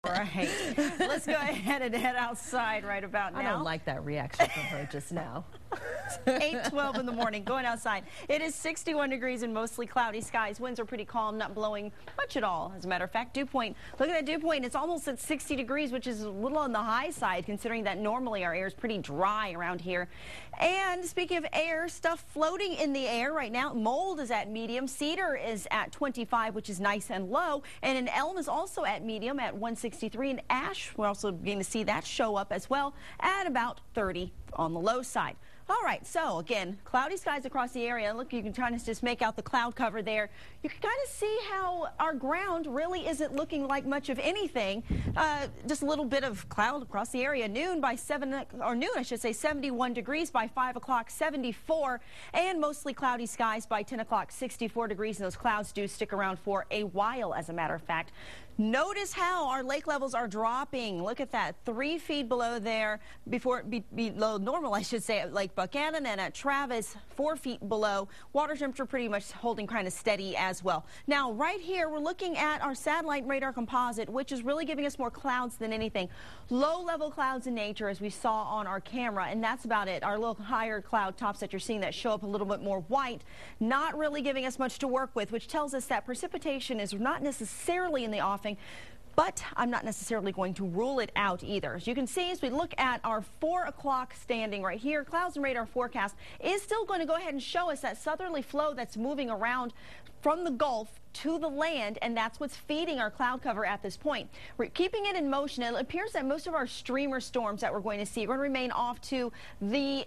right. Let's go ahead and head outside right about now. I don't like that reaction from her just now. 8:12 in the morning, going outside. It is 61 degrees and mostly cloudy skies. Winds are pretty calm, not blowing much at all. As a matter of fact, dew point, look at that dew point. It's almost at 60 degrees, which is a little on the high side, considering that normally our air is pretty dry around here. And speaking of air, stuff floating in the air right now. Mold is at medium. Cedar is at 25, which is nice and low. And an elm is also at medium at 163. And ash, we're also beginning to see that show up as well at about 30 on the low side. All right, so again, cloudy skies across the area. Look, you can try to just make out the cloud cover there. You can kind of see how our ground really isn't looking like much of anything. Just a little bit of cloud across the area. Noon by 71 degrees. By 5 o'clock, 74. And mostly cloudy skies by 10 o'clock, 64 degrees. And those clouds do stick around for a while, as a matter of fact. Notice how our lake levels are dropping. Look at that, 3 feet below there, below normal, I should say, at Lake Buchanan, and at Travis, 4 feet below. Water temperature pretty much holding kind of steady as well. Now, right here, we're looking at our satellite radar composite, which is really giving us more clouds than anything. Low-level clouds in nature, as we saw on our camera, and that's about it. Our little higher cloud tops that you're seeing that show up a little bit more white, not really giving us much to work with, which tells us that precipitation is not necessarily in the offing. But I'm not necessarily going to rule it out either. As you can see, as we look at our 4 o'clock standing right here, clouds and radar forecast is still going to go ahead and show us that southerly flow that's moving around from the Gulf to the land, and that's what's feeding our cloud cover at this point. We're keeping it in motion. It appears that most of our streamer storms that we're going to see are going to remain off to the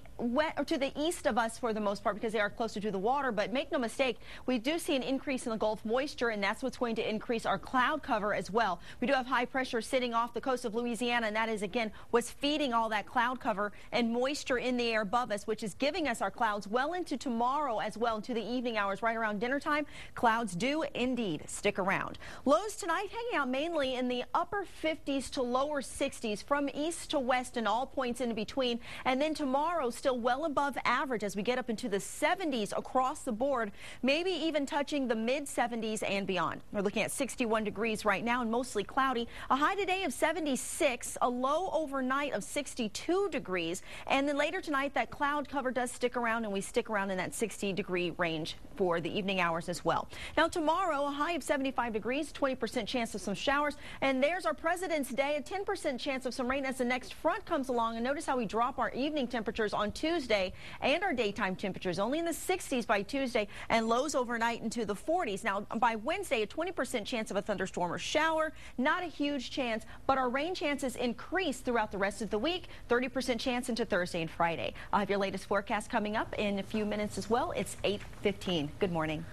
east of us for the most part, because they are closer to the water. But make no mistake, we do see an increase in the Gulf moisture, and that's what's going to increase our cloud cover as well. We do have high pressure sitting off the coast of Louisiana, and that is again what's feeding all that cloud cover and moisture in the air above us, which is giving us our clouds well into tomorrow as well, into the evening hours. Right around dinner time, clouds do indeed stick around. Lows tonight hanging out mainly in the upper 50s to lower 60s from east to west and all points in between. And then tomorrow still well above average as we get up into the 70s across the board, maybe even touching the mid 70s and beyond. We're looking at 61 degrees right now and mostly cloudy. A high today of 76, a low overnight of 62 degrees. And then later tonight, that cloud cover does stick around, and we stick around in that 60-degree range for the evening hours as well. Now tomorrow, a high of 75 degrees, 20% chance of some showers. And there's our President's Day, a 10% chance of some rain as the next front comes along. And notice how we drop our evening temperatures on Tuesday and our daytime temperatures only in the 60s by Tuesday, and lows overnight into the 40s. Now by Wednesday, a 20% chance of a thunderstorm or shower. Not a huge chance, but our rain chances increase throughout the rest of the week. 30% chance into Thursday and Friday. I'll have your latest forecast coming up in a few minutes as well. It's 8:15. Good morning.